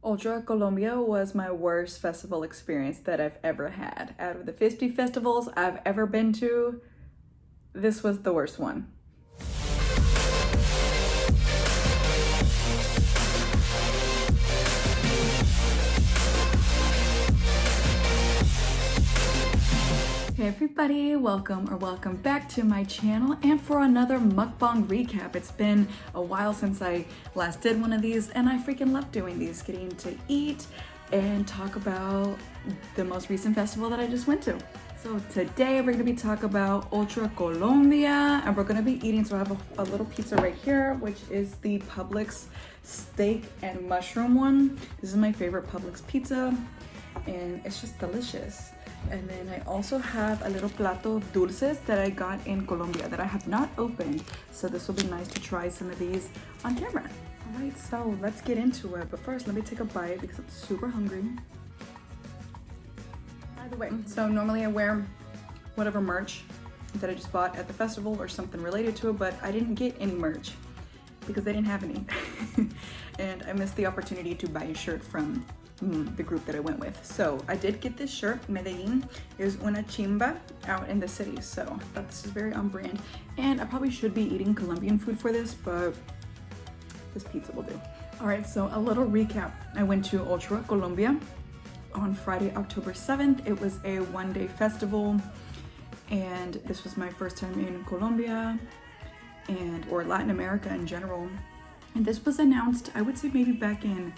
Ultra Colombia was my worst festival experience that I've ever had. Out of the 50 festivals I've ever been to, this was the worst one. Hey everybody, welcome back to my channel and for another mukbang recap. It's been a while since I last did one of these and I freaking love doing these, getting to eat and talk about the most recent festival that I just went to. So today we're going to be talking about Ultra Colombia and we're going to be eating, so I have a little pizza right here, which is the Publix steak and mushroom one. This is my favorite Publix pizza and it's just delicious. And then I also have a little plato of dulces that I got in Colombia that I have not opened. So this will be nice to try some of these on camera. All right, so let's get into it. But first, let me take a bite because I'm super hungry. By the way, so normally I wear whatever merch that I just bought at the festival or something related to it, but I didn't get any merch because they didn't have any. And I missed the opportunity to buy a shirt from the group that I went with. So I did get this shirt. Medellin is una chimba out in the city, so I thought this is very on brand. And I probably should be eating Colombian food for this, but this pizza will do. All right, so a little recap. I went to Ultra Colombia on Friday, October 7th. It was a one-day festival, and this was my first time in Colombia or Latin America in general. And this was announced, I would say maybe back in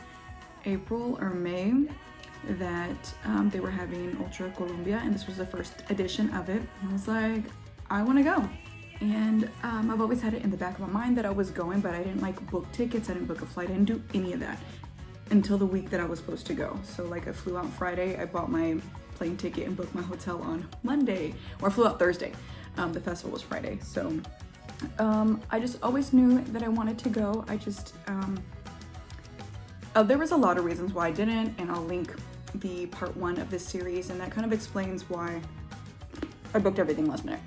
April or May, that they were having Ultra Colombia, and this was the first edition of it. And I was like, I want to go. And I've always had it in the back of my mind that I was going, but I didn't like book tickets, I didn't book a flight, I didn't do any of that until the week that I was supposed to go. So like I flew out Friday, I bought my plane ticket and booked my hotel on Monday, or I flew out Thursday. The festival was Friday. So I just always knew that I wanted to go. I just there was a lot of reasons why I didn't, and I'll link the part 1 of this series, and that kind of explains why I booked everything last minute.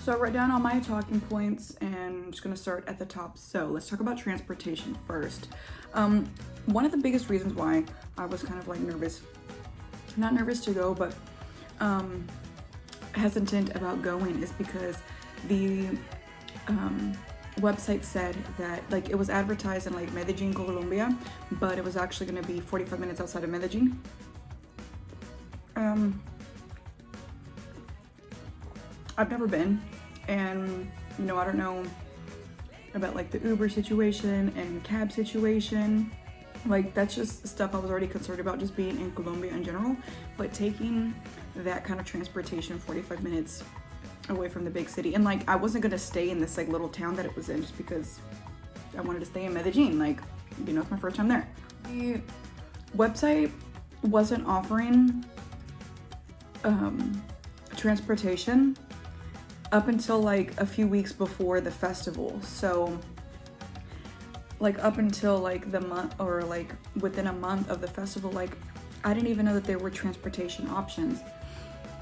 So I wrote down all my talking points, and I'm just gonna start at the top. So let's talk about transportation first. One of the biggest reasons why I was kind of like not nervous to go, but hesitant about going is because the website said that like it was advertised in like Medellin, Colombia, but it was actually going to be 45 minutes outside of Medellin. I've never been, and you know, I don't know about like the Uber situation and cab situation. Like that's just stuff I was already concerned about just being in Colombia in general, but taking that kind of transportation 45 minutes away from the big city, and like I wasn't gonna stay in this like little town that it was in just because I wanted to stay in Medellin. Like, you know, it's my first time there. The website wasn't offering transportation up until like a few weeks before the festival. So like up until like the month, or like within a month of the festival, like I didn't even know that there were transportation options.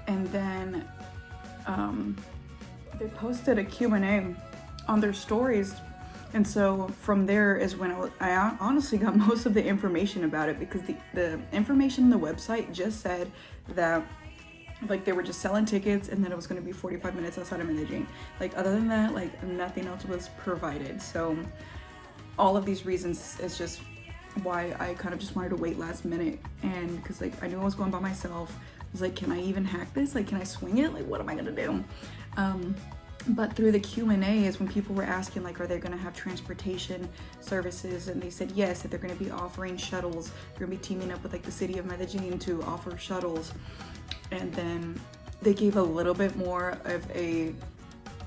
And then they posted a Q&A on their stories, and so from there is when I honestly got most of the information about it, because the information on the website just said that like they were just selling tickets and then it was going to be 45 minutes outside of Medellin. Like other than that, like nothing else was provided. So all of these reasons is just why I kind of just wanted to wait last minute, and because like I knew I was going by myself. I was like, can I even hack this? Like, can I swing it? Like, what am I gonna do? But through the Q&A is when people were asking, like, are they gonna have transportation services? And they said yes, that they're gonna be offering shuttles. They're gonna be teaming up with like the city of Medellin to offer shuttles. And then they gave a little bit more of a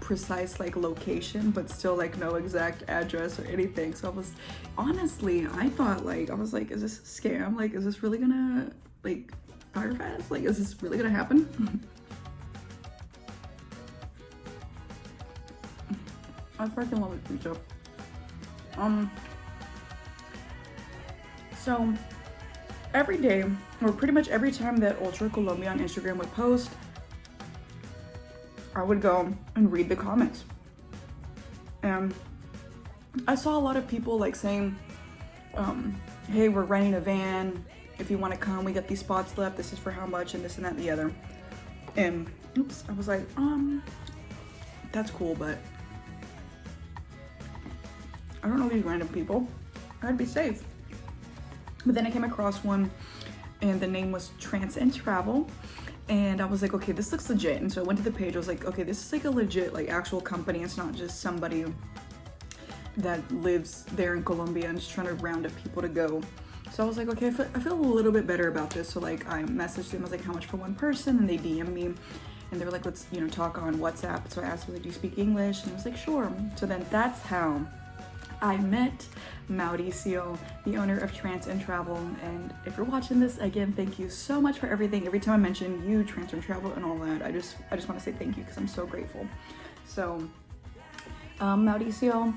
precise like location, but still like no exact address or anything. So I was, honestly, I thought like, I was like, is this a scam? Like, is this really gonna like fire fast? Like, is this really gonna happen? I freaking love this pizza. So every day, or pretty much every time that Ultra Colombia on Instagram would post, I would go and read the comments. And I saw a lot of people like saying, hey, we're renting a van. If you want to come, we got these spots left. This is for how much and this and that and the other. And oops, I was like, that's cool, but I don't know these random people. I'd be safe. But then I came across one and the name was Trance and Travel. And I was like, okay, this looks legit. And so I went to the page. I was like, okay, this is like a legit, like actual company. It's not just somebody that lives there in Colombia and just trying to round up people to go. So I was like, okay, I feel a little bit better about this. So like I messaged them, I was like, how much for one person? And they DM'd me and they were like, let's, you know, talk on WhatsApp. So I asked them, like, do you speak English? And I was like, sure. So then that's how I met Mauricio, the owner of Trance and Travel. And if you're watching this, again, thank you so much for everything. Every time I mention you, Trance and Travel and all that, I just want to say thank you because I'm so grateful. So Mauricio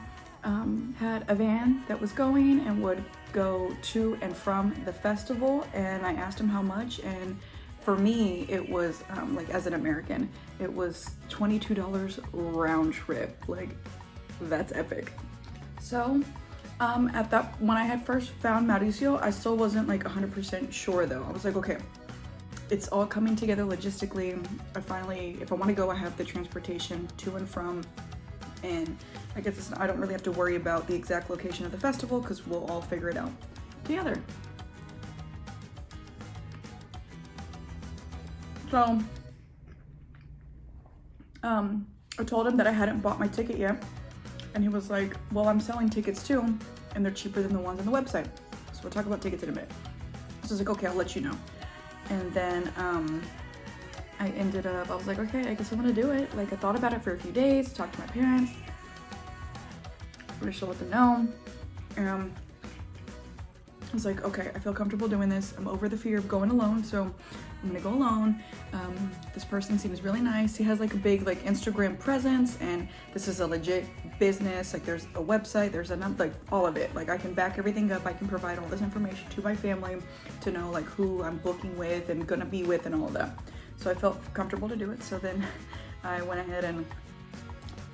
had a van that was going and would go to and from the festival, and I asked him how much, and for me it was like, as an American, it was $22 round trip. Like, that's epic. So at that, when I had first found Mauricio, I still wasn't like 100% sure though. I was like, okay, it's all coming together logistically. I finally, if I want to go, I have the transportation to and from, and I guess I don't really have to worry about the exact location of the festival because we'll all figure it out together. So I told him that I hadn't bought my ticket yet, and he was like, well, I'm selling tickets too, and they're cheaper than the ones on the website. So we'll talk about tickets in a minute. So I was like, okay, I'll let you know. And then I ended up, I was like, okay, I guess I'm gonna do it. Like, I thought about it for a few days, talked to my parents, pretty sure let them know. I was like, okay, I feel comfortable doing this. I'm over the fear of going alone, so I'm gonna go alone. This person seems really nice. He has like a big like Instagram presence, and this is a legit business. Like, there's a website, there's like all of it. Like, I can back everything up. I can provide all this information to my family to know like who I'm booking with and gonna be with and all of that. So I felt comfortable to do it. So then I went ahead and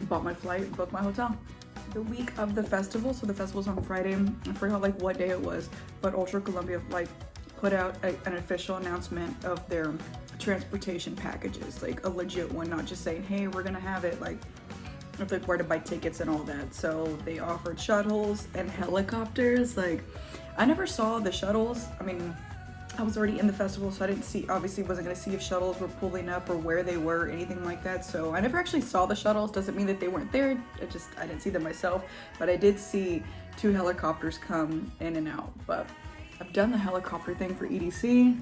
bought my flight, booked my hotel. The week of the festival, so the festival's on Friday, I forgot like what day it was, but Ultra Colombia like put out an official announcement of their transportation packages, like a legit one, not just saying, hey, we're gonna have it, like where to buy tickets and all that. So they offered shuttles and helicopters. Like, I never saw the shuttles. I mean, I was already in the festival, so I didn't see, obviously wasn't gonna see if shuttles were pulling up or where they were, anything like that. So I never actually saw the shuttles. Doesn't mean that they weren't there. I didn't see them myself, but I did see 2 helicopters come in and out. But I've done the helicopter thing for EDC.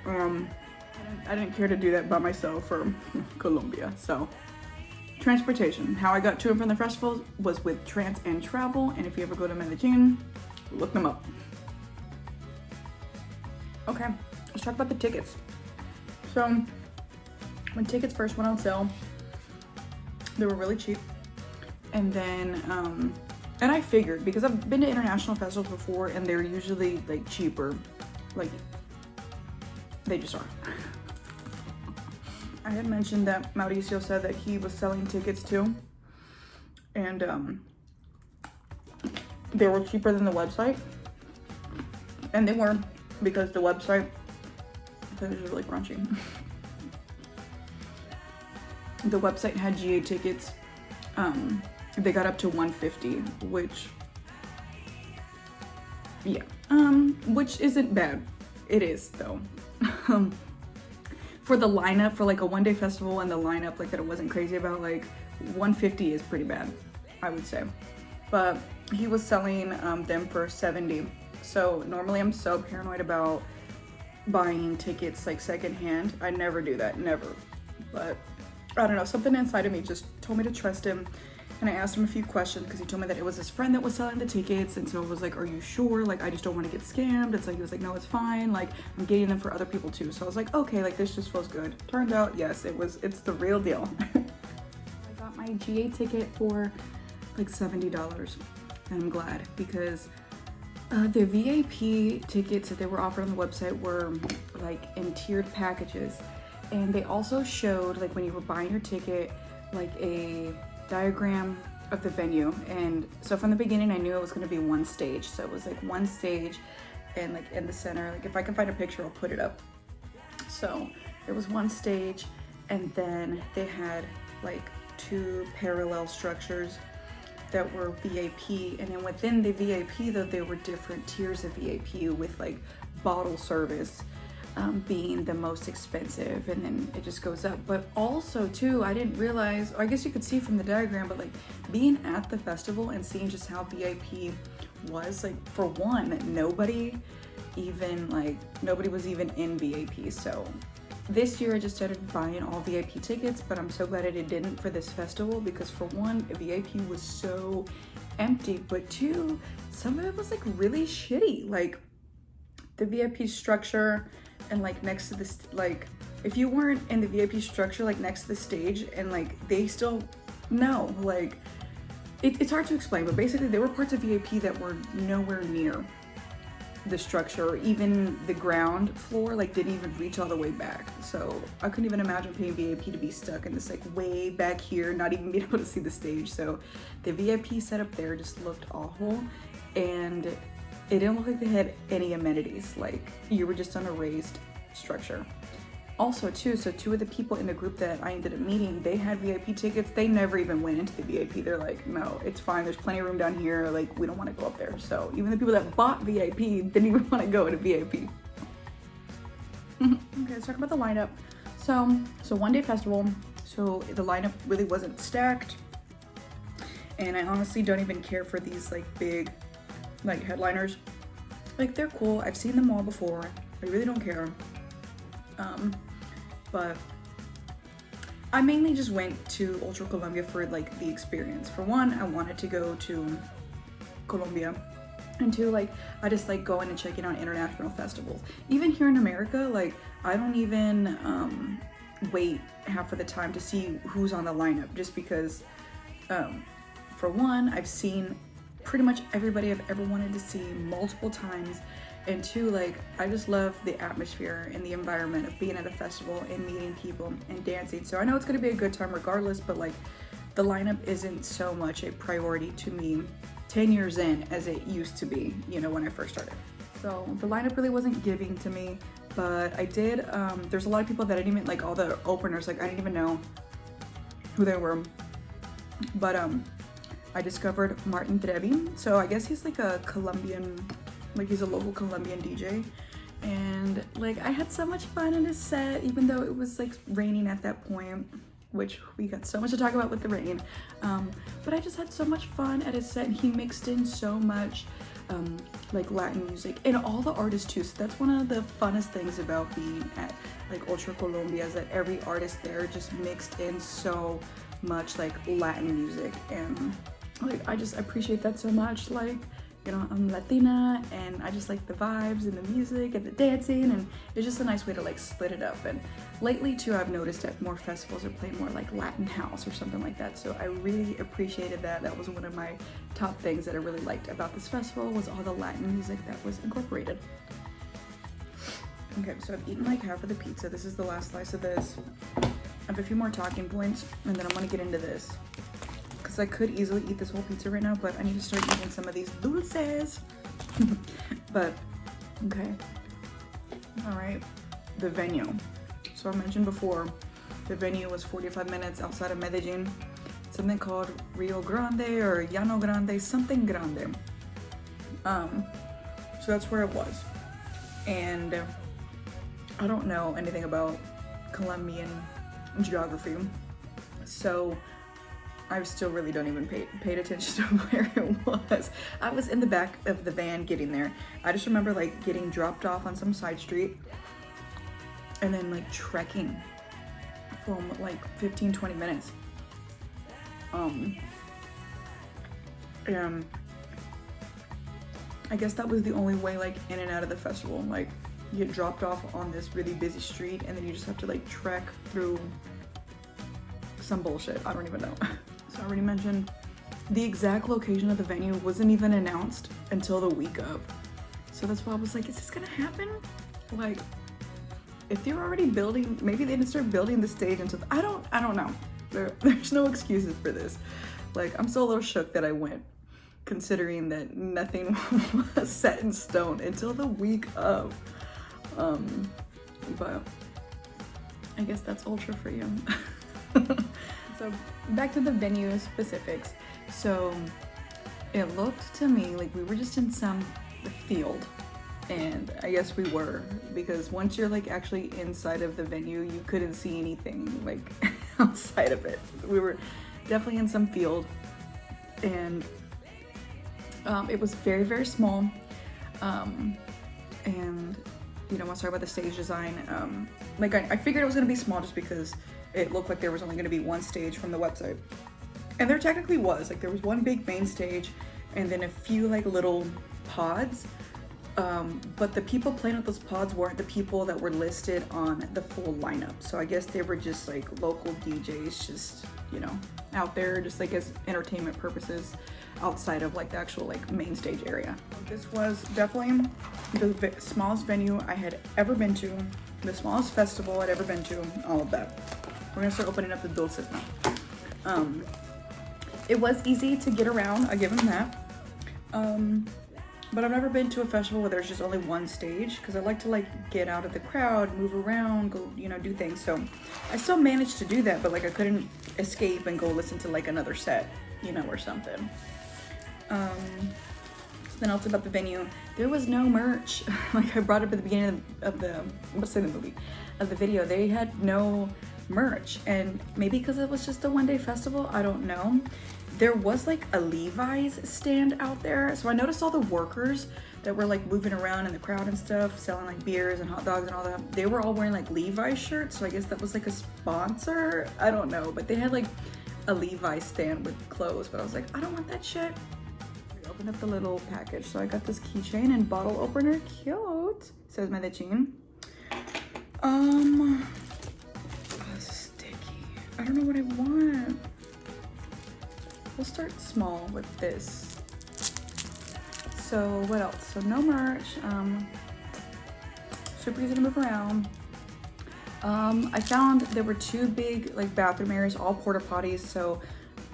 I didn't care to do that by myself for Colombia. So transportation, how I got to and from the festival was with Trance and Travel. And if you ever go to Medellin, look them up. Okay, let's talk about the tickets. So when tickets first went on sale, they were really cheap. And then, and I figured, because I've been to international festivals before and they're usually like cheaper, like they just are. I had mentioned that Mauricio said that he was selling tickets too. And they were cheaper than the website. And they were. Because the website, this is really crunchy. The website had GA tickets. They got up to $150, which, yeah, which isn't bad. It is though. For the lineup, for like a one-day festival and the lineup like that, it wasn't crazy about, like $150 is pretty bad, I would say. But he was selling them for $70. So normally I'm so paranoid about buying tickets like secondhand. I never do that, never. But I don't know, something inside of me just told me to trust him. And I asked him a few questions because he told me that it was his friend that was selling the tickets. And so I was like, are you sure? Like, I just don't want to get scammed. It's like, he was like, no, it's fine. Like, I'm getting them for other people too. So I was like, okay, like this just feels good. Turned out, yes, it's the real deal. I got my GA ticket for like $70. And I'm glad, because the VIP tickets that they were offered on the website were like in tiered packages. And they also showed, like when you were buying your ticket, like a diagram of the venue. And so from the beginning I knew it was going to be one stage, so it was like one stage and like in the center, like if I can find a picture I'll put it up. So it was one stage, and then they had like 2 parallel structures that were VIP, and then within the VIP though there were different tiers of VIP, with like bottle service being the most expensive, and then it just goes up. But also too, I didn't realize, or I guess you could see from the diagram, but like being at the festival and seeing just how VIP was, like for one, nobody was even in VIP. So this year I just started buying all VIP tickets, but I'm so glad I didn't for this festival, because for one, VIP was so empty, but two, some of it was like really shitty. Like the VIP structure and like next to this, like if you weren't in the VIP structure like next to the stage, and like they still, no, like it's hard to explain, but basically there were parts of VIP that were nowhere near the structure, or even the ground floor like didn't even reach all the way back. So I couldn't even imagine paying VIP to be stuck in this like way back here, not even being able to see the stage. So the VIP setup there just looked awful, and it didn't look like they had any amenities. Like you were just on a raised structure. Also too, so 2 of the people in the group that I ended up meeting, they had VIP tickets. They never even went into the VIP. They're like, no, it's fine, there's plenty of room down here, like we don't want to go up there. So even the people that bought VIP didn't even want to go into VIP. Okay, let's talk about the lineup. So one day festival, so the lineup really wasn't stacked, and I honestly don't even care for these like big like headliners. Like they're cool, I've seen them all before, I really don't care. But I mainly just went to Ultra Colombia for like the experience. For one, I wanted to go to Colombia, and two, like I just like going and checking out international festivals. Even here in America, like I don't even wait half of the time to see who's on the lineup, just because for one, I've seen pretty much everybody I've ever wanted to see multiple times, and two, like I just love the atmosphere and the environment of being at a festival and meeting people and dancing. So I know it's gonna be a good time regardless, but like the lineup isn't so much a priority to me 10 years in as it used to be, you know, when I first started. So the lineup really wasn't giving to me, but I did, there's a lot of people that I didn't even, like all the openers, like I didn't even know who they were. But I discovered Martin Trevi. So I guess he's like a Colombian, like he's a local Colombian DJ. And like I had so much fun in his set, even though it was like raining at that point, which we got so much to talk about with the rain. But I just had so much fun at his set, and he mixed in so much like Latin music and all the artists too. So that's one of the funnest things about being at like Ultra Colombia, is that every artist there just mixed in so much like Latin music, and like I just appreciate that so much. Like, you know, I'm Latina and I just like the vibes and the music and the dancing, and it's just a nice way to like split it up. And lately too, I've noticed that more festivals are playing more like Latin house or something like that, so I really appreciated that. That was one of my top things that I really liked about this festival, was all the Latin music that was incorporated. Okay, so I've eaten like half of the pizza. This is the last slice of this. I have a few more talking points, and then I'm gonna get into this, because I could easily eat this whole pizza right now, but I need to start eating some of these dulces. But okay, all right, the venue. So I mentioned before, the venue was 45 minutes outside of Medellin, something called Rio Grande or Llano Grande, something grande. So that's where it was, and I don't know anything about Colombian geography, so I still really don't even paid attention to where it was. I was in the back of the van getting there. I just remember like getting dropped off on some side street and then like trekking for like 15-20 minutes. And I guess that was the only way like in and out of the festival. Like you get dropped off on this really busy street, and then you just have to like trek through some bullshit. I don't even know. So I already mentioned the exact location of the venue wasn't even announced until the week of. So that's why I was like, is this gonna happen? Like, if they're already building, maybe they didn't start building the stage until, I don't know. There's no excuses for this. Like, I'm still a little shook that I went, considering that nothing was set in stone until the week of. But I guess that's ultra for you. So back to the venue specifics. So it looked to me like we were just in some field, and I guess we were, because once you're like actually inside of the venue, you couldn't see anything like outside of it. We were definitely in some field, and it was very, very small. And you know, once I talk about the stage design, like I figured it was gonna be small just because it looked like there was only gonna be one stage from the website. And there technically was, like there was one big main stage and then a few like little pods. But the people playing with those pods weren't the people that were listed on the full lineup. So I guess they were just like local DJs, just, you know, out there just like as entertainment purposes outside of like the actual like main stage area. This was definitely the smallest venue I had ever been to, the smallest festival I'd ever been to, all of that. We're gonna start opening up the dulces now. It was easy to get around, I give them that. But I've never been to a festival where there's just only one stage, because I like to like get out of the crowd, move around, go, you know, do things. So I still managed to do that, but like I couldn't escape and go listen to like another set, you know, or something. Something else about the venue, there was no merch. Like I brought up at the beginning of the, let's say the movie, of the video, they had no merch. And maybe because it was just a one-day festival, I don't know. There was like a Levi's stand out there. So I noticed all the workers that were like moving around in the crowd and stuff, selling like beers and hot dogs and all that. They were all wearing like Levi's shirts. So I guess that was like a sponsor. I don't know, but they had like a Levi's stand with clothes, but I was like, I don't want that shit. We opened up the little package. So I got this keychain and bottle opener. Cute. It says Medellin. Oh, this is sticky. I don't know what I want. We'll start small with this. So what else? So no merch. Super easy to move around. I found there were two big like bathroom areas, all porta potties. So,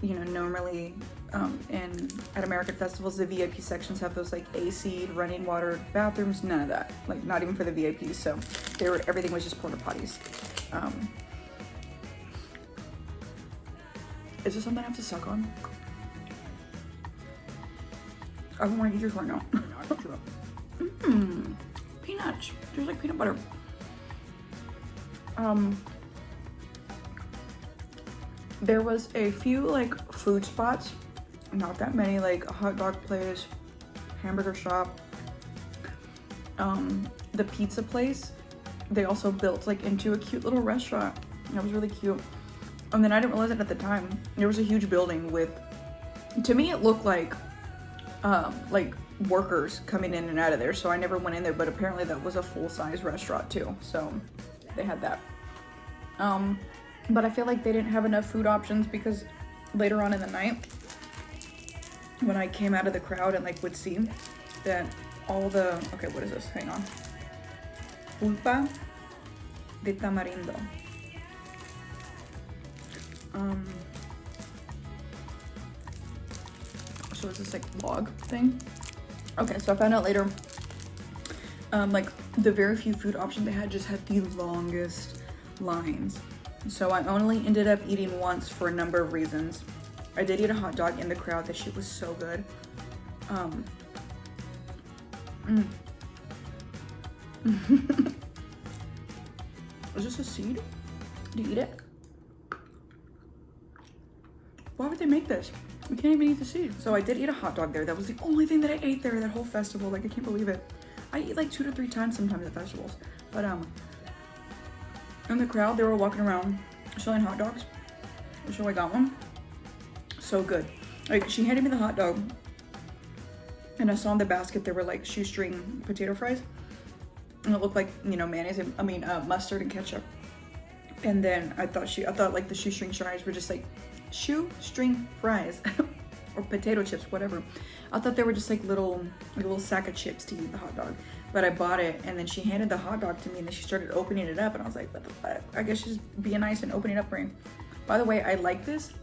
you know, normally at American festivals, the VIP sections have those like AC running water bathrooms. None of that. Like not even for the VIPs. So everything was just porta potties. Is this something I have to suck on? I don't want to eat yours right now. Peanuts. There's like peanut butter. There was a few like food spots, not that many, like a hot dog place, hamburger shop, the pizza place. They also built like into a cute little restaurant. That was really cute. And then I didn't realize it at the time. There was a huge building with, to me it looked like workers coming in and out of there. So I never went in there, but apparently that was a full-size restaurant too. So they had that. But I feel like they didn't have enough food options, because later on in the night, when I came out of the crowd and like would see that all the, okay, what is this? Hang on. Pulpa de tamarindo. So it's this like log thing. Okay, so I found out later, like the very few food options they had just had the longest lines. So I only ended up eating once for a number of reasons. I did eat a hot dog in the crowd. That shit was so good. Is this a seed? Do you eat it? Why would they make this? We can't even eat the seed. So I did eat a hot dog there. That was the only thing that I ate there that whole festival. Like, I can't believe it. I eat like 2 to 3 times sometimes at festivals. But in the crowd, they were walking around selling hot dogs. So I got one. So good. Like, she handed me the hot dog, and I saw in the basket there were like shoestring potato fries, and it looked like, you know, mayonnaise and mustard and ketchup. And then I thought like the shoestring fries were just like shoestring fries or potato chips, whatever. I thought they were just like a little sack of chips to eat the hot dog. But I bought it, and then she handed the hot dog to me, and then she started opening it up, and I was like, what the fuck? I guess she's being nice and opening it up for me. By the way, I like this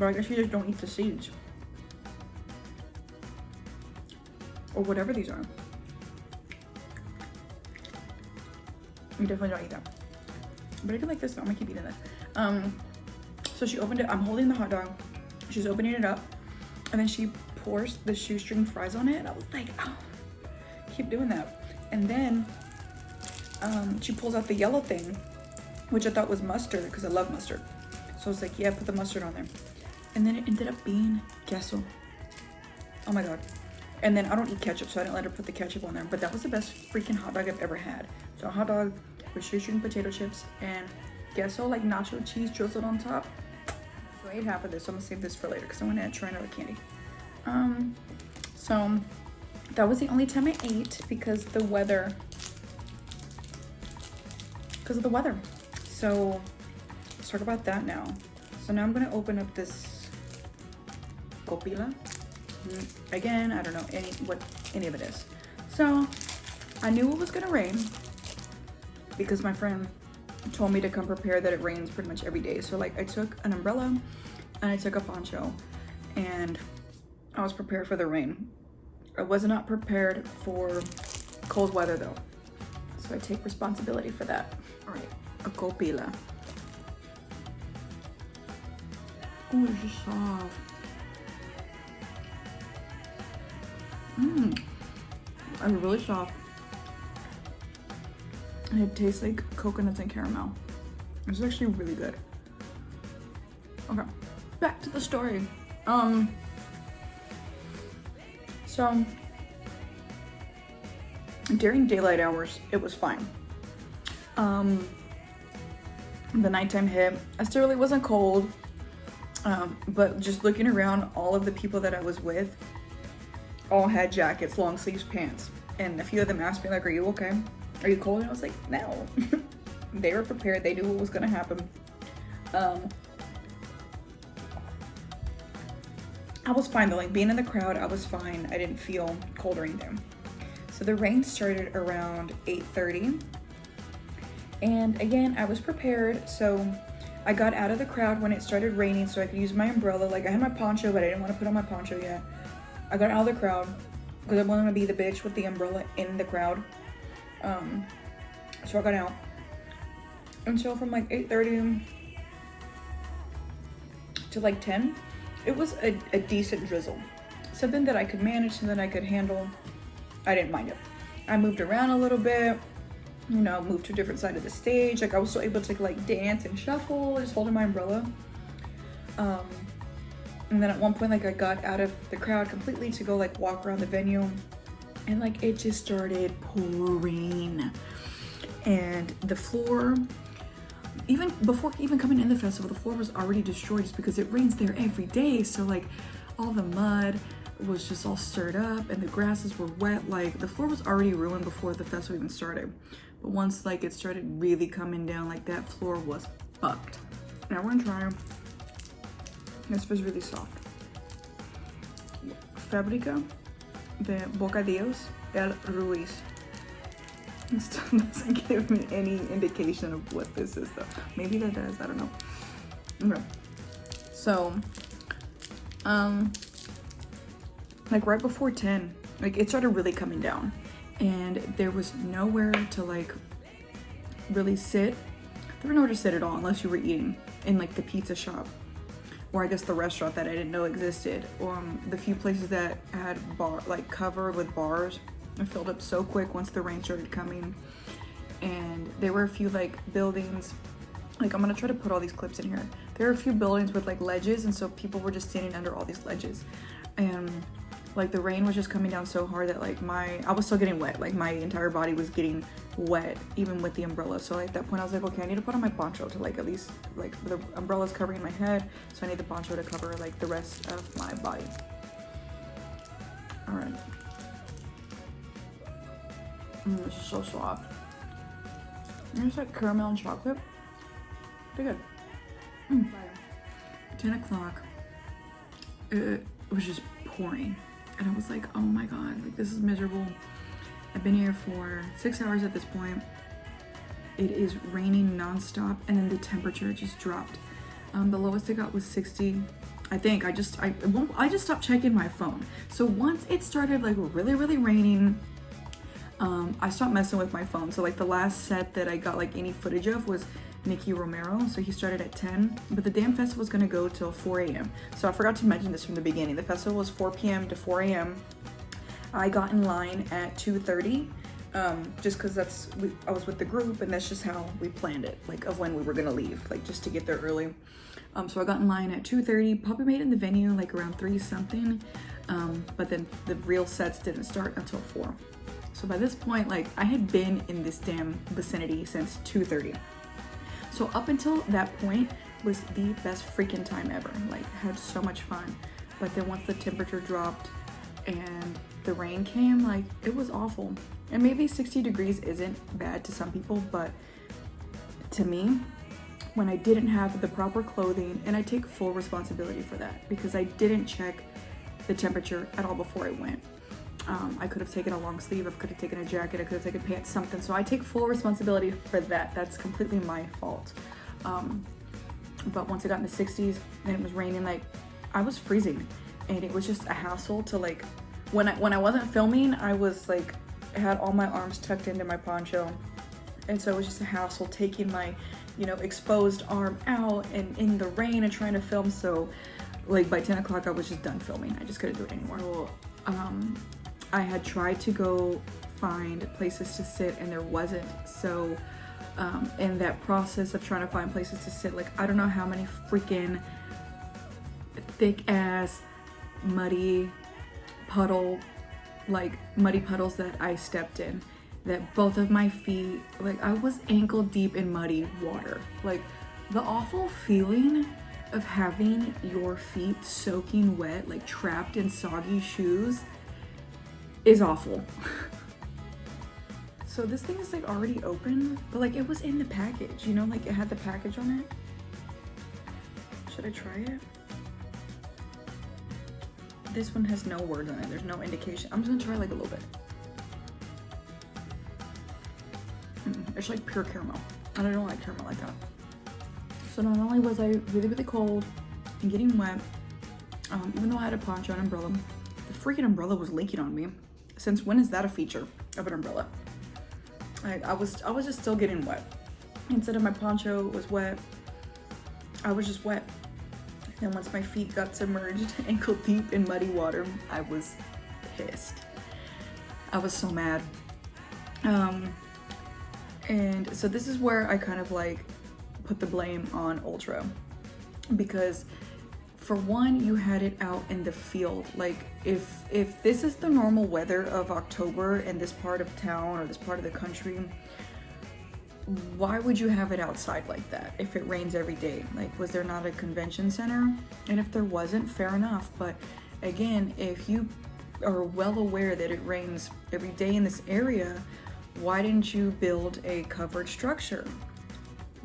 Or I guess you just don't eat the seeds. Or whatever these are. You definitely don't eat that. But I do like this though. I'm gonna keep eating this. So she opened it. I'm holding the hot dog. She's opening it up. And then she pours the shoestring fries on it. And I was like, oh, keep doing that. And then she pulls out the yellow thing, which I thought was mustard because I love mustard. So I was like, yeah, put the mustard on there. And then it ended up being queso. Oh my God. And then I don't eat ketchup, so I didn't let her put the ketchup on there. But that was the best freaking hot dog I've ever had. So a hot dog with shoestring potato chips and queso, like nacho cheese drizzled on top. So I ate half of this, so I'm gonna save this for later because I want to try another candy. So that was the only time I ate because the weather. Because of the weather. So let's talk about that now. So now I'm gonna open up this copila. Again, I don't know what any of it is. So I knew it was gonna rain because my friend told me to come prepared that it rains pretty much every day. So like I took an umbrella and I took a poncho and I was prepared for the rain. I was not prepared for cold weather though. So I take responsibility for that. All right, a copila. Oh, it's just soft. It's really soft. And it tastes like coconuts and caramel. It's actually really good. Okay, back to the story. So during daylight hours, it was fine. The nighttime hit. I still really wasn't cold. But just looking around, all of the people that I was with all had jackets, long sleeves, pants. And a few of them asked me like, are you okay? Are you cold? And I was like, no. They were prepared. They knew what was gonna happen. I was fine though, like being in the crowd, I was fine. I didn't feel cold or anything. So the rain started around 8:30. And again, I was prepared. So I got out of the crowd when it started raining so I could use my umbrella. Like I had my poncho, but I didn't want to put on my poncho yet. I got out of the crowd because I wanted to be the bitch with the umbrella in the crowd. So I got out. And so from like 8:30 to like 10, it was a decent drizzle. Something that I could manage, something I could handle. I didn't mind it. I moved around a little bit, you know, moved to a different side of the stage. Like I was still able to like dance and shuffle, just holding my umbrella. And then at one point, like I got out of the crowd completely to go like walk around the venue, and like it just started pouring. And the floor, even before even coming in the festival, the floor was already destroyed just because it rains there every day. So like all the mud was just all stirred up and the grasses were wet. Like the floor was already ruined before the festival even started. But once like it started really coming down, like that floor was fucked. Now we're gonna try. This was really soft. Fabrica de Bocadillos El Ruiz. It still doesn't give me any indication of what this is though. Maybe that does, I don't know. Okay. So, like right before 10, like it started really coming down and there was nowhere to like really sit. There was nowhere to sit at all unless you were eating in like the pizza shop, or I guess the restaurant that I didn't know existed, or the few places that had like covered with bars. I filled up so quick once the rain started coming. And there were a few like buildings, like I'm gonna try to put all these clips in here. There were a few buildings with like ledges, and so people were just standing under all these ledges. And like the rain was just coming down so hard that like I was still getting wet. Like my entire body was getting wet even with the umbrella. So like, at that point I was like, okay, I need to put on my poncho to like at least like the umbrella's covering my head, so I need the poncho to cover like the rest of my body. All right. This is so soft. There's like caramel and chocolate. Pretty good. 10 o'clock. It was just pouring. And I was like, oh my God, like this is miserable. I've been here for 6 hours at this point. It is raining nonstop, and then the temperature just dropped. The lowest it got was 60. I think I just stopped checking my phone. So once it started like really raining, I stopped messing with my phone. So like the last set that I got like any footage of was Nicky Romero. So he started at 10, but the damn festival was gonna go till 4 a.m. So I forgot to mention this from the beginning. The festival was 4 p.m. to 4 a.m. I got in line at 2:30, just cause I was with the group and that's just how we planned it, like of when we were gonna leave, like just to get there early. So I got in line at 2:30, probably made it in the venue like around 3 something, but then the real sets didn't start until 4. So by this point, like I had been in this damn vicinity since 2:30. So up until that point was the best freaking time ever. Like had so much fun. But then once the temperature dropped and the rain came, like it was awful. And maybe 60 degrees isn't bad to some people, but to me, when I didn't have the proper clothing, and I take full responsibility for that because I didn't check the temperature at all before I went. I could have taken a long sleeve, I could have taken a jacket, I could have taken pants, something. So I take full responsibility for that. That's completely my fault. But once it got in the 60s and it was raining, like I was freezing, and it was just a hassle to like, when I wasn't filming, I was like, I had all my arms tucked into my poncho. And so it was just a hassle taking my, you know, exposed arm out and in the rain and trying to film. So like by 10 o'clock, I was just done filming. I just couldn't do it anymore. So, I had tried to go find places to sit and there wasn't. So in that process of trying to find places to sit, like I don't know how many freaking thick ass muddy puddles that I stepped in, that both of my feet, like I was ankle deep in muddy water. Like the awful feeling of having your feet soaking wet, like trapped in soggy shoes, is awful. So this thing is like already open, but like it was in the package, you know, like it had the package on it. Should I try it? This one has no words on it. There's no indication. I'm just gonna try like a little bit. It's like pure caramel. And I don't like caramel like that. So not only was I really cold and getting wet, even though I had a poncho and umbrella, the freaking umbrella was leaking on me. Since when is that a feature of an umbrella? I was just still getting wet. Instead of my poncho was wet, I was just wet. And once my feet got submerged ankle deep in muddy water, I was pissed. I was so mad. And so this is where I kind of like put the blame on Ultra, because for one, you had it out in the field. Like if this is the normal weather of October in this part of town or this part of the country, why would you have it outside like that if it rains every day? Like, was there not a convention center? And if there wasn't, fair enough. But again, if you are well aware that it rains every day in this area, why didn't you build a covered structure?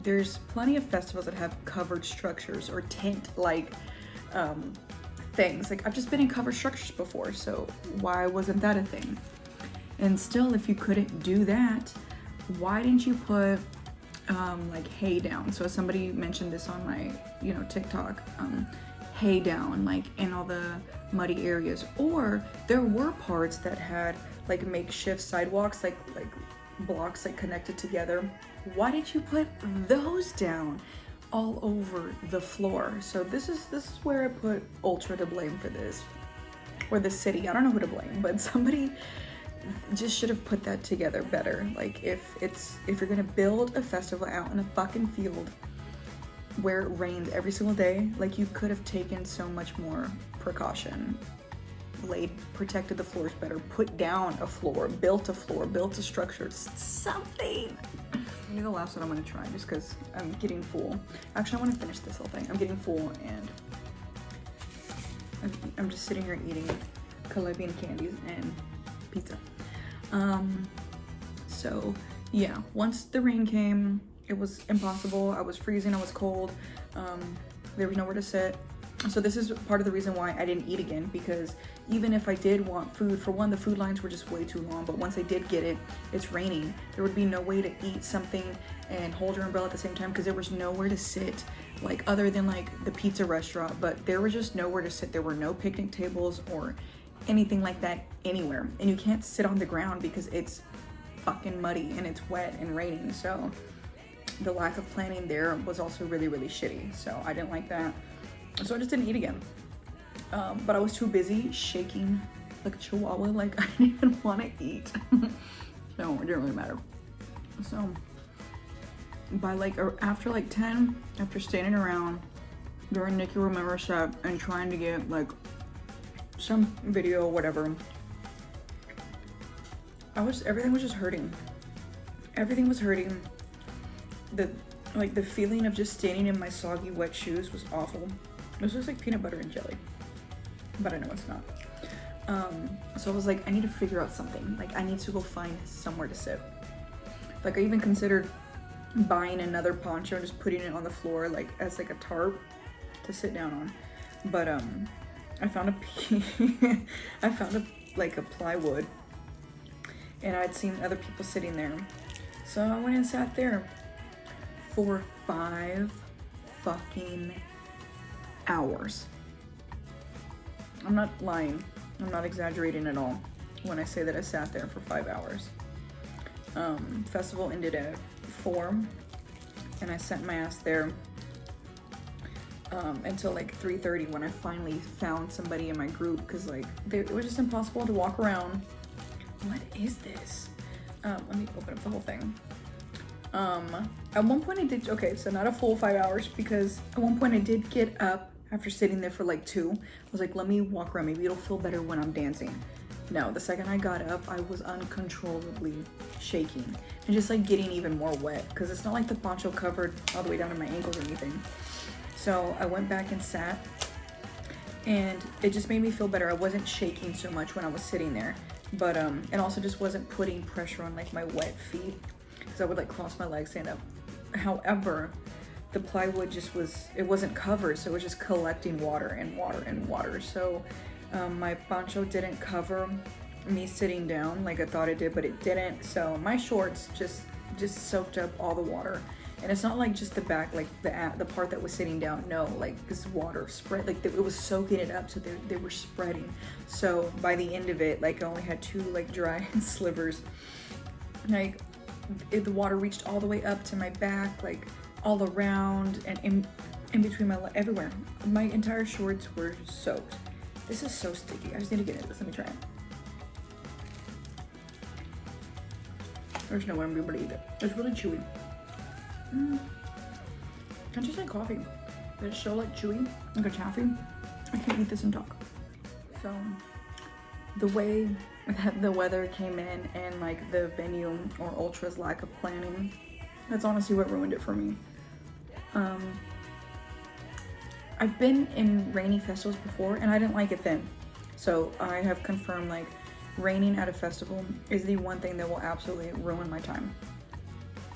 There's plenty of festivals that have covered structures or tent-like things. Like, I've just been in covered structures before, so why wasn't that a thing? And still, if you couldn't do that, why didn't you put like hay down? So somebody mentioned this on my, you know, TikTok, hay down, like in all the muddy areas. Or there were parts that had like makeshift sidewalks, like blocks like connected together. Why did you put those down all over the floor? So this is where I put Ultra to blame for this, or the city. I don't know who to blame, but somebody just should have put that together better. Like, if you're gonna build a festival out in a fucking field where it rains every single day, like, you could have taken so much more precaution, protected the floors better, put down a floor, built a structure, something. Maybe the last one I'm gonna try, just because I'm getting full. Actually, I want to finish this whole thing. I'm getting full, and I'm just sitting here eating Colombian candies and pizza. So yeah, once the rain came, it was impossible. I was freezing, I was cold. There was nowhere to sit. So this is part of the reason why I didn't eat again, because even if I did want food, for one, the food lines were just way too long. But once I did get it, it's raining. There would be no way to eat something and hold your umbrella at the same time, because there was nowhere to sit. like other than like the pizza restaurant, but there was just nowhere to sit. There were no picnic tables or anything like that anywhere, and you can't sit on the ground because it's fucking muddy and it's wet and raining. So the lack of planning there was also really, really shitty. So I didn't like that, so I just didn't eat again. But I was too busy shaking like a chihuahua, like I didn't even want to eat. So it didn't really matter. So by like after like 10, after standing around during Nikki Remember set and trying to get like some video or whatever, everything was just hurting. Everything was hurting. The feeling of just standing in my soggy wet shoes was awful. It was just like peanut butter and jelly, but I know it's not. So I was like, I need to figure out something. Like I need to go find somewhere to sit. Like I even considered buying another poncho and just putting it on the floor like as like a tarp to sit down on. But I found a plywood, and I'd seen other people sitting there. So I went and sat there for 5 fucking hours. I'm not lying. I'm not exaggerating at all when I say that I sat there for 5 hours. Festival ended at 4, and I sat my ass there until like 3:30 when I finally found somebody in my group, because like it was just impossible to walk around. What is this? Let me open up the whole thing. At one point I did, okay, so not a full 5 hours, because at one point I did get up after sitting there for like 2. I was like, let me walk around, maybe it'll feel better when I'm dancing. No, the second I got up, I was uncontrollably shaking and just like getting even more wet, because it's not like the poncho covered all the way down to my ankles or anything. So I went back and sat, and it just made me feel better. I wasn't shaking so much when I was sitting there, but it also just wasn't putting pressure on like my wet feet, because I would like cross my legs, stand up. However, the plywood it wasn't covered, so it was just collecting water and water and water. So my poncho didn't cover me sitting down like I thought it did, but it didn't. So my shorts just soaked up all the water. And it's not like just the back, like the part that was sitting down. No, like this water spread, like it was soaking it up, so they were spreading. So by the end of it, like I only had 2 like dry slivers. Like the water reached all the way up to my back, like all around and in between my everywhere. My entire shorts were soaked. This is so sticky. I just need to get into this. Let me try it. There's no way I'm gonna be able to eat it. It's really chewy. Can't you say coffee? It's so like chewy, like a taffy. I can't eat this and talk. So the way that the weather came in and like the venue or Ultra's lack of planning, that's honestly what ruined it for me. I've been in rainy festivals before and I didn't like it then. So I have confirmed like raining at a festival is the one thing that will absolutely ruin my time.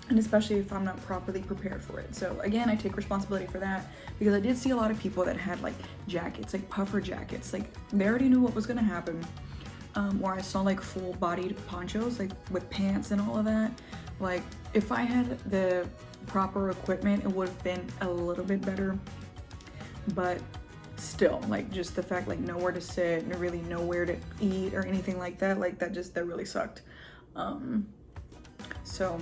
And especially if I'm not properly prepared for it. So again, I take responsibility for that, because I did see a lot of people that had like jackets, like puffer jackets, like they already knew what was gonna happen. Or I saw like full bodied ponchos, like with pants and all of that. Like if I had the proper equipment, it would have been a little bit better. But still, like just the fact like nowhere to sit and really nowhere to eat or anything like that that really sucked. So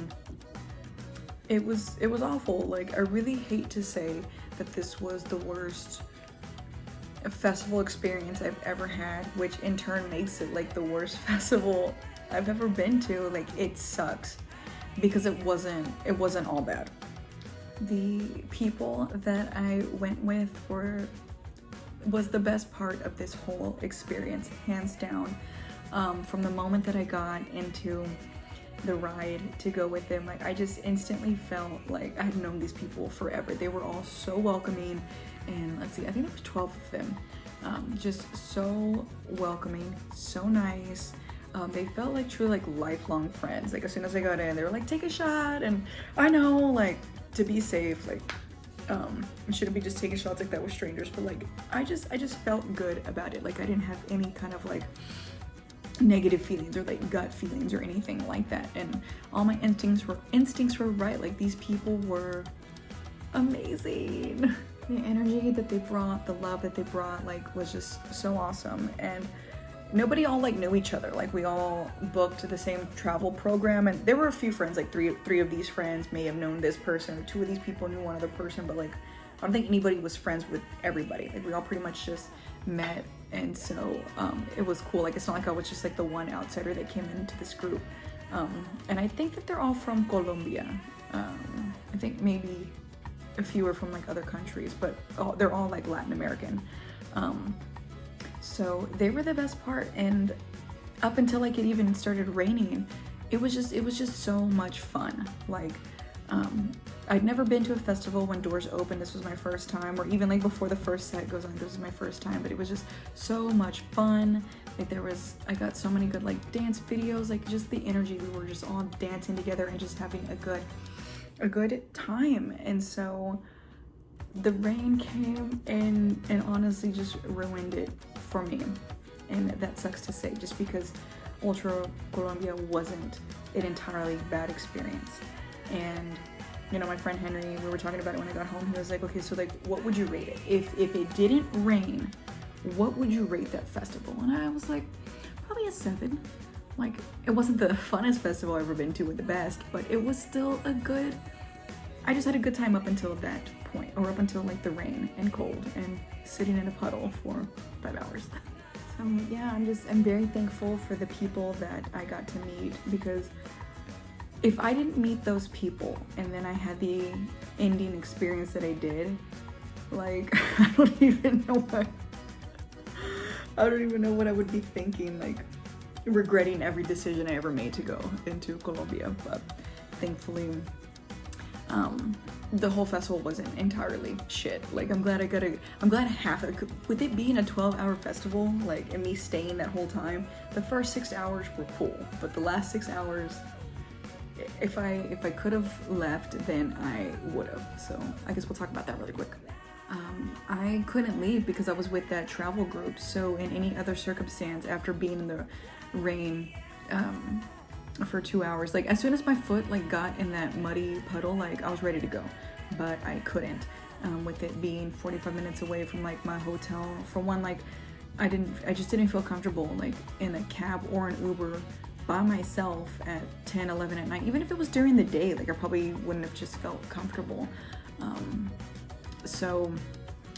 it was awful. Like I really hate to say that this was the worst festival experience I've ever had, which in turn makes it like the worst festival I've ever been to. Like it sucks because it wasn't all bad. The people that I went with was the best part of this whole experience, hands down. From the moment that I got into the ride to go with them, like I just instantly felt like I had known these people forever. They were all so welcoming, and let's see, I think there was 12 of them. Just so welcoming, so nice. They felt like truly like lifelong friends. Like as soon as I got in, they were like, take a shot, and I know like to be safe, like I shouldn't be just taking shots like that with strangers, but like I just felt good about it. Like I didn't have any kind of like negative feelings or like gut feelings or anything like that, and all my instincts were right. Like these people were amazing. The energy that they brought, the love that they brought, like, was just so awesome. And nobody all like knew each other. Like, we all booked the same travel program, and there were a few friends, like three of these friends may have known this person, or two of these people knew one other person, but like I don't think anybody was friends with everybody. Like, we all pretty much just met, and so it was cool. Like, it's not like I was just like the one outsider that came into this group. And I think that they're all from Colombia. I think maybe a few are from like other countries, but they're all like Latin American. So they were the best part, and up until like it even started raining, it was just so much fun. Like, I'd never been to a festival when doors opened. This was my first time, or even like before the first set goes on, this is my first time, but it was just so much fun. Like, I got so many good like dance videos, like just the energy. We were just all dancing together and just having a good time. And so the rain came and honestly just ruined it for me. And that sucks to say, just because Ultra Colombia wasn't an entirely bad experience. And you know, my friend Henry, we were talking about it when I got home. He was like, okay, so like, what would you rate it? If it didn't rain, what would you rate that festival? And I was like, probably a 7. Like, it wasn't the funnest festival I've ever been to with the best, but it was still I just had a good time up until that point, or up until like the rain and cold and sitting in a puddle for 5 hours. So yeah, I'm very thankful for the people that I got to meet, because if I didn't meet those people and then I had the ending experience that I did, like, I don't even know what I would be thinking, like regretting every decision I ever made to go into Colombia. But thankfully, the whole festival wasn't entirely shit. Like, I'm glad half of it, with it being a 12-hour festival, like, and me staying that whole time, the first 6 hours were cool, but the last 6 hours, if I could have left, then I would have. So I guess we'll talk about that really quick. I couldn't leave because I was with that travel group. So in any other circumstance, after being in the rain for 2 hours, like, as soon as my foot like got in that muddy puddle, like, I was ready to go, but I couldn't. With it being 45 minutes away from like my hotel, for one, like, I just didn't feel comfortable like in a cab or an Uber by myself at 10, 11 at night. Even if it was during the day, like, I probably wouldn't have just felt comfortable. So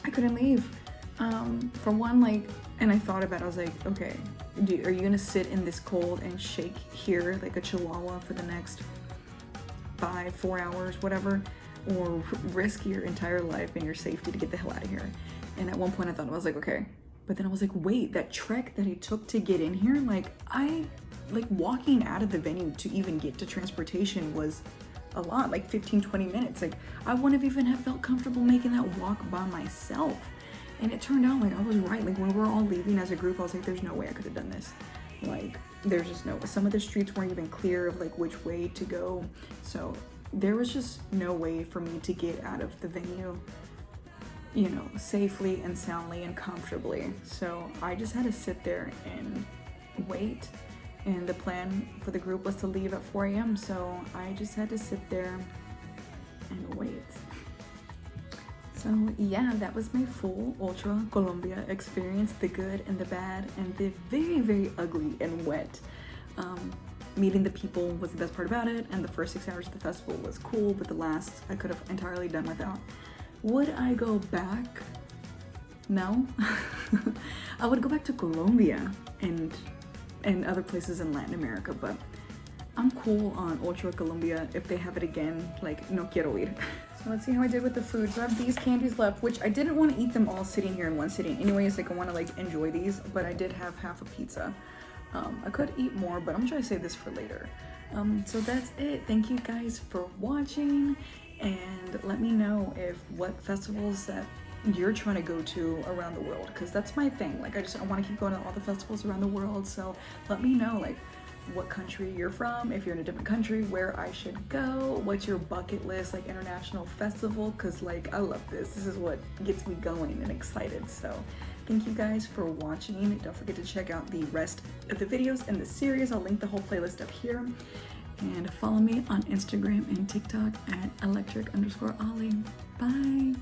I couldn't leave. For one, like, and I thought about it, I was like, okay, are you gonna sit in this cold and shake here like a chihuahua for the next 4 hours, whatever, or risk your entire life and your safety to get the hell out of here? And at one point I thought, I was like, okay. But then I was like, wait, that trek that I took to get in here, like, walking out of the venue to even get to transportation was a lot, like 15-20 minutes. Like, I wouldn't have even have felt comfortable making that walk by myself. And it turned out like I was right. Like, when we were all leaving as a group, I was like, there's no way I could have done this. Like, there's just no, some of the streets weren't even clear of like which way to go. So there was just no way for me to get out of the venue, you know, safely and soundly and comfortably. So I just had to sit there and wait. And the plan for the group was to leave at 4 a.m. So I just had to sit there and wait. So yeah, that was my full Ultra Colombia experience, the good and the bad and the very, very ugly and wet. Meeting the people was the best part about it, and the first 6 hours of the festival was cool, but the last I could have entirely done without. Would I go back? No. I would go back to Colombia and other places in Latin America, but I'm cool on Ultra Colombia. If they have it again, like, no quiero ir. So let's see how I did with the food. So I have these candies left, which I didn't want to eat them all sitting here in one sitting. Anyways, like, I want to like enjoy these, but I did have half a pizza. I could eat more, but I'm gonna try to save this for later. So that's it. Thank you guys for watching, and let me know what festivals that you're trying to go to around the world, because that's my thing. Like, I want to keep going to all the festivals around the world. So let me know, like, what country you're from, if you're in a different country, where I should go, what's your bucket list, like, international festival, because like, I love this is what gets me going and excited. So thank you guys for watching. Don't forget to check out the rest of the videos in the series. I'll link the whole playlist up here, And follow me on Instagram and TikTok at electric_Ollie. Bye.